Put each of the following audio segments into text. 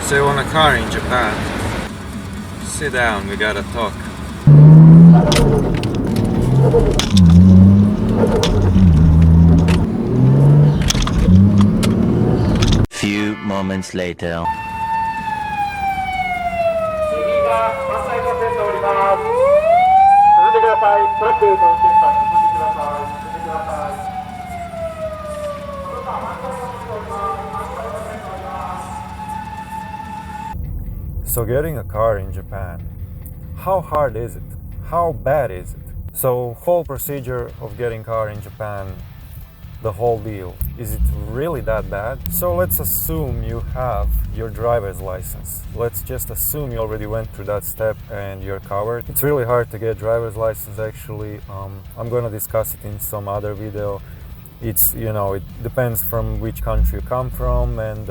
So you want a car in Japan? Sit down, we gotta talk. Few moments later. 右が反対車線でおります。進んでください。トラックの運転手さん、進んでください。進んでください。So getting a car in Japan, how hard is it? How bad is it? So whole procedure of getting car in Japan, the whole deal, is it really that bad? So let's assume you have your driver's license. Let's just assume you already went through that step and you're covered. It's really hard to get driver's license actually. I'm gonna discuss it in some other video. It's, it depends from which country you come from and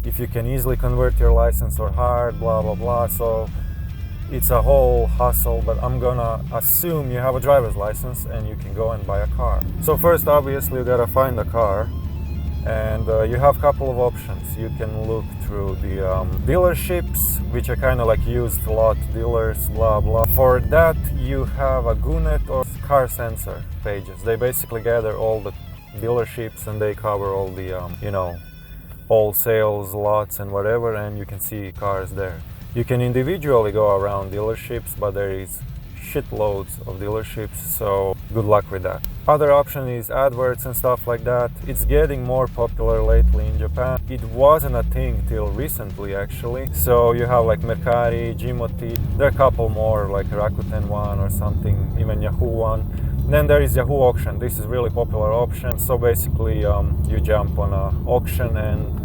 if you can easily convert your license or hard, blah blah blah. So it's a whole hustle, but I'm gonna assume you have a driver's license and you can go and buy a car. So first, obviously, you gotta find a car, and you have a couple of options. You can look through the dealerships, which are kind of like used lot dealers, blah blah. For that, you have a Gunet or car sensor pages. They basically gather all the dealerships and they cover all the all sales lots and whatever, and you can see cars there. You can individually go around dealerships, but there is shitloads of dealerships, so good luck with that. Other option is adverts and stuff like that. It's getting more popular lately in Japan. It wasn't a thing till recently actually. So you have like Mercari, Jimoti, there are a couple more like Rakuten one or something, even Yahoo one. Then there is Yahoo auction. This is really popular option. So basically you jump on an auction and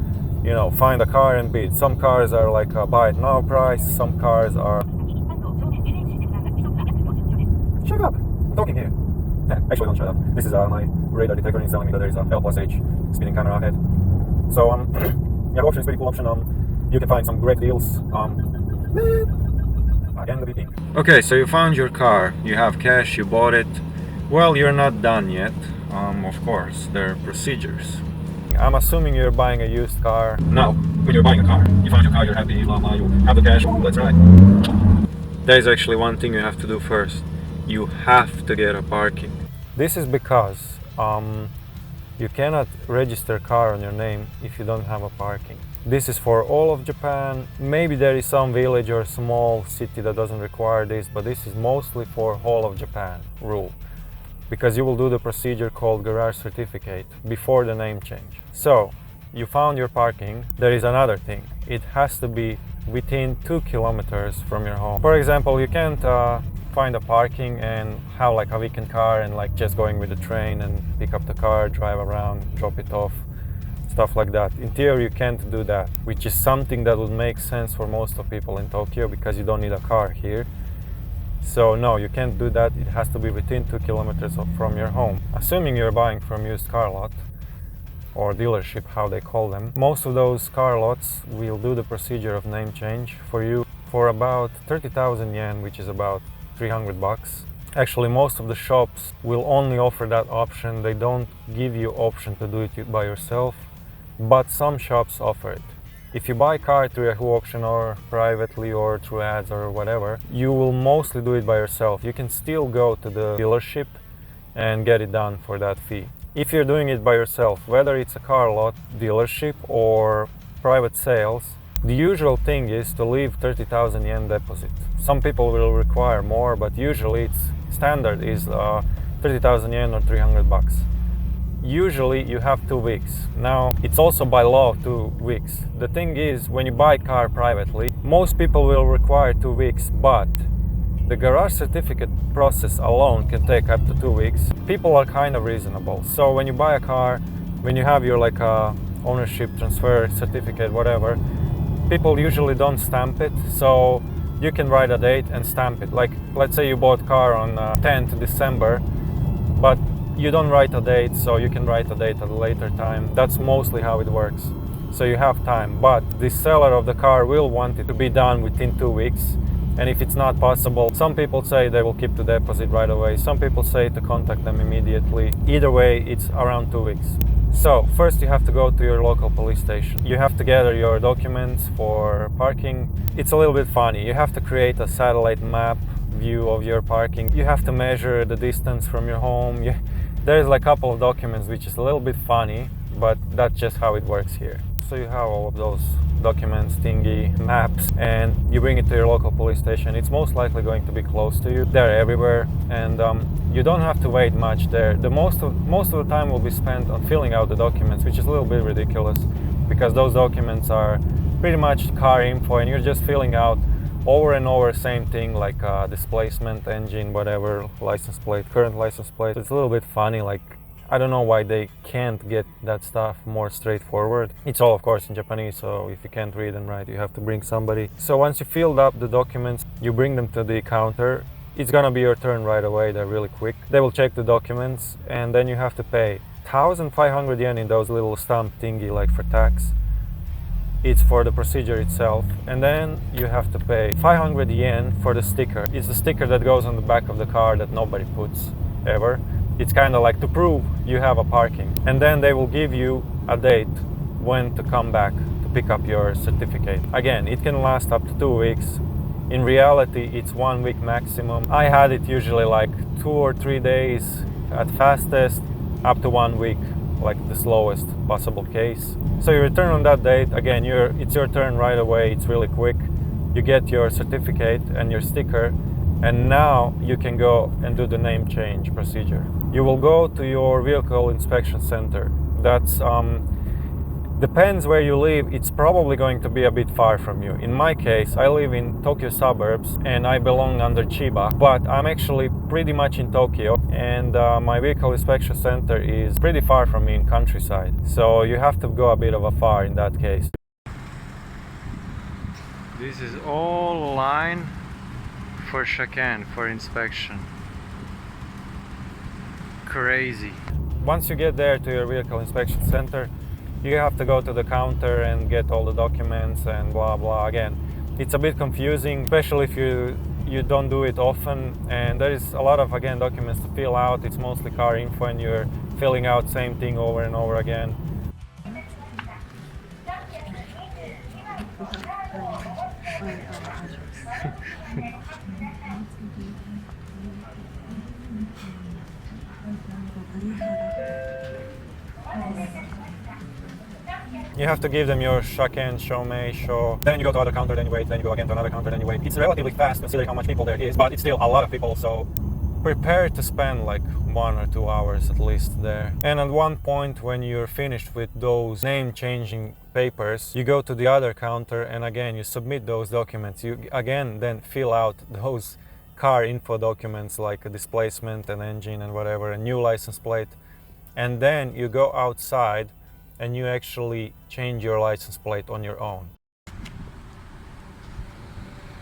find a car and bid. Some cars are like a buy it now price, some cars are... Shut up! I'm talking here. Actually don't shut up. This is my radar detector is telling me that there is a L+H speeding camera ahead. So yeah, auction is a pretty cool option. You can find some great deals. Again the beeping. Okay, so you found your car, you have cash, you bought it. Well, you're not done yet. Of course, there are procedures. I'm assuming you're buying a used car. Now, when you're buying a car, you found your car, you're happy, blah blah, you have the cash, let's ride. There's actually one thing you have to do first. You have to get a parking. This is because you cannot register a car on your name if you don't have a parking. This is for all of Japan. Maybe there is some village or small city that doesn't require this, but this is mostly for whole of Japan rule. Because you will do the procedure called garage certificate before the name change. So, you found your parking. There is another thing. It has to be within 2 kilometers from your home. For example, you can't find a parking and have like a weekend car and like just going with the train and pick up the car, drive around, drop it off, stuff like that. In theory, you can't do that, which is something that would make sense for most of people in Tokyo because you don't need a car here. So no, you can't do that. It has to be within 2 kilometers from your home. Assuming you're buying from used car lot or dealership, how they call them. Most of those car lots will do the procedure of name change for you for about 30,000 yen, which is about 300 bucks. Actually, most of the shops will only offer that option. They don't give you option to do it by yourself, but some shops offer it. If you buy a car through Yahoo auction or privately or through ads or whatever, you will mostly do it by yourself. You can still go to the dealership and get it done for that fee. If you're doing it by yourself, whether it's a car lot, dealership or private sales, the usual thing is to leave 30,000 yen deposit. Some people will require more, but usually it's standard is 30,000 yen or 300 bucks. Usually you have 2 weeks. Now, it's also by law 2 weeks. The thing is, when you buy a car privately, most people will require 2 weeks, but the garage certificate process alone can take up to 2 weeks. People are kind of reasonable. So when you buy a car, when you have your like ownership transfer certificate, whatever, people usually don't stamp it. So you can write a date and stamp it. Like, let's say you bought a car on 10th December, but you don't write a date, so you can write a date at a later time. That's mostly how it works. So you have time, but the seller of the car will want it to be done within 2 weeks. And if it's not possible, some people say they will keep the deposit right away. Some people say to contact them immediately. Either way, it's around 2 weeks. So first you have to go to your local police station. You have to gather your documents for parking. It's a little bit funny. You have to create a satellite map view of your parking. You have to measure the distance from your home. There's like a couple of documents which is a little bit funny, but that's just how it works here. So you have all of those documents, thingy, maps, and you bring it to your local police station. It's most likely going to be close to you. They're everywhere, and you don't have to wait much there. Most of the time will be spent on filling out the documents, which is a little bit ridiculous because those documents are pretty much car info, and you're just filling out over and over same thing, like displacement, engine, whatever, license plate, current license plate. It's a little bit funny, like I don't know why they can't get that stuff more straightforward. It's all of course in Japanese, so if you can't read and write, you have to bring somebody. So once you filled up the documents, you bring them to the counter. It's gonna be your turn right away, they're really quick. They will check the documents, and then you have to pay 1,500 yen in those little stamp thingy, like for tax. It's for the procedure itself, and then you have to pay 500 yen for the sticker. It's the sticker that goes on the back of the car that nobody puts ever. It's kind of like to prove you have a parking, and then they will give you a date when to come back to pick up your certificate. Again, it can last up to 2 weeks. In reality, it's 1 week maximum. I had it usually like 2 or 3 days at fastest, up to 1 week, like the slowest possible case. So you return on that date. Again, it's your turn right away. It's really quick. You get your certificate and your sticker, and now you can go and do the name change procedure. You will go to your vehicle inspection center. That's depends where you live. It's probably going to be a bit far from you. In my case, I live in Tokyo suburbs and I belong under Chiba, but I'm actually pretty much in Tokyo, and my vehicle inspection center is pretty far from me in countryside. So you have to go a bit of a far in that case. This is all line for Shakan for inspection. Crazy. Once you get there to your vehicle inspection center, you have to go to the counter and get all the documents and blah blah. Again, it's a bit confusing, especially if you don't do it often, and there is a lot of documents to fill out. It's mostly car info and you're filling out same thing over and over again. You have to give them your shaken, shomei, show. Then you go to other counter, then you wait, then you go again to another counter, then you wait. It's relatively fast considering how much people there is, but it's still a lot of people, so prepare to spend like 1 or 2 hours at least there. And at one point when you're finished with those name changing papers, you go to the other counter and again you submit those documents. You again then fill out those car info documents like a displacement, an engine and whatever, a new license plate. And then you go outside and you actually change your license plate on your own.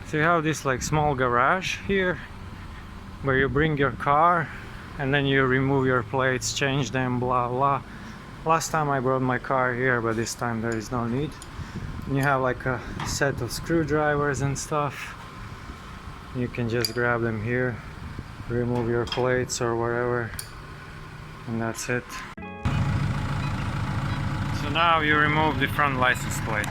So you have this like small garage here where you bring your car and then you remove your plates, change them, blah blah. Last time I brought my car here, but this time there is no need. And you have like a set of screwdrivers and stuff. You can just grab them here, remove your plates or whatever, and that's it. So now you remove the front license plate.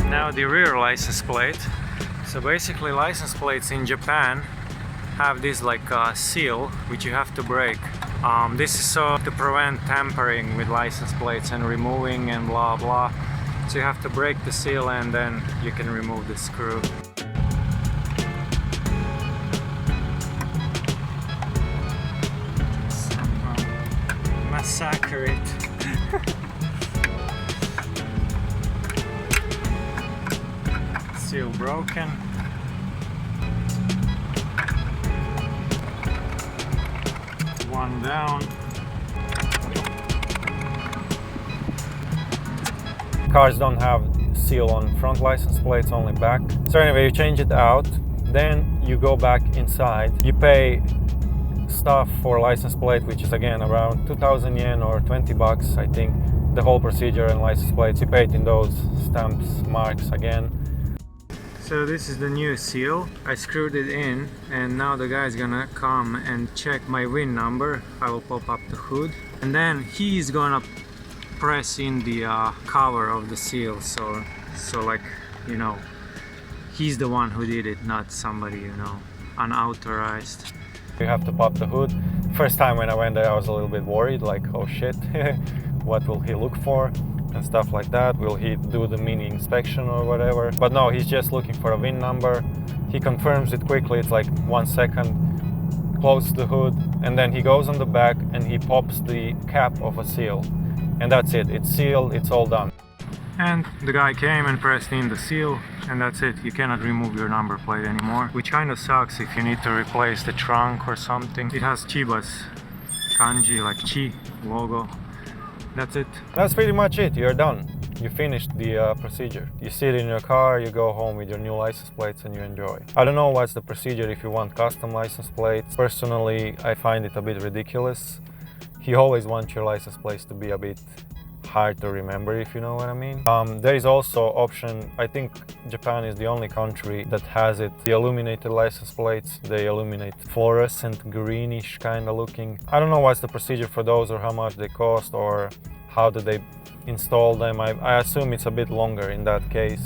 Now the rear license plate. So basically license plates in Japan have this like seal which you have to break. This is so to prevent tampering with license plates and removing and blah blah. So you have to break the seal and then you can remove the screw. Massacre it. Seal broken. One down. Cars don't have seal on front license plates, only back. So anyway, you change it out, then you go back inside. You pay stuff for license plate, which is again around 2,000 yen or 20 bucks, I think. The whole procedure and license plates, you pay it in those stamps, marks again. So this is the new seal. I screwed it in and now the guy's gonna come and check my VIN number. I will pop up the hood and then he's gonna press in the cover of the seal. So like, you know, he's the one who did it, not somebody, you know, unauthorized. You have to pop the hood. First time when I went there I was a little bit worried, like, oh shit, what will he look for? And stuff like that. Will he do the mini inspection or whatever? But no, he's just looking for a VIN number. He confirms it quickly, it's like 1 second, closes the hood, and then he goes on the back and he pops the cap of a seal. And that's it, it's sealed, it's all done. And the guy came and pressed in the seal, and that's it. You cannot remove your number plate anymore, which kind of sucks if you need to replace the trunk or something. It has Chiba's kanji, like Chi logo. That's it. That's pretty much it. You're done. You finished the procedure. You sit in your car, you go home with your new license plates and you enjoy. I don't know what's the procedure if you want custom license plates. Personally, I find it a bit ridiculous. You always want your license plates to be a bit hard to remember, if you know what I mean. There is also option, I think Japan is the only country that has it, the illuminated license plates. They illuminate fluorescent greenish kind of looking. I don't know what's the procedure for those or how much they cost or how do they install them. I assume it's a bit longer in that case.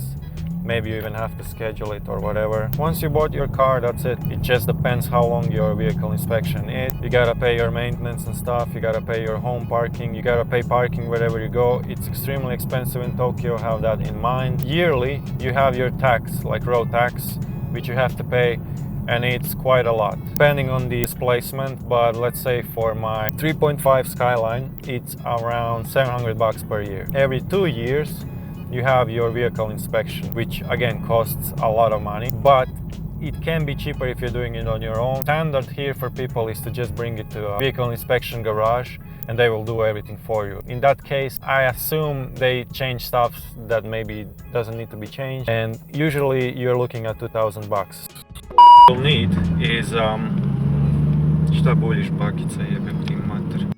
Maybe you even have to schedule it or whatever. Once you bought your car, that's it. It just depends how long your vehicle inspection is. You gotta pay your maintenance and stuff, you gotta pay your home parking, you gotta pay parking wherever you go. It's extremely expensive in Tokyo, have that in mind. Yearly, you have your tax, like road tax, which you have to pay, and it's quite a lot, depending on the displacement. But let's say for my 3.5 Skyline, it's around $700 per year. Every 2 years, you have your vehicle inspection, which again costs a lot of money, but it can be cheaper if you're doing it on your own. Standard here for people is to just bring it to a vehicle inspection garage and they will do everything for you. In that case, I assume they change stuff that maybe doesn't need to be changed, and usually you're looking at $2,000. What you'll need is šta buljiš pakica, jebem ti mater.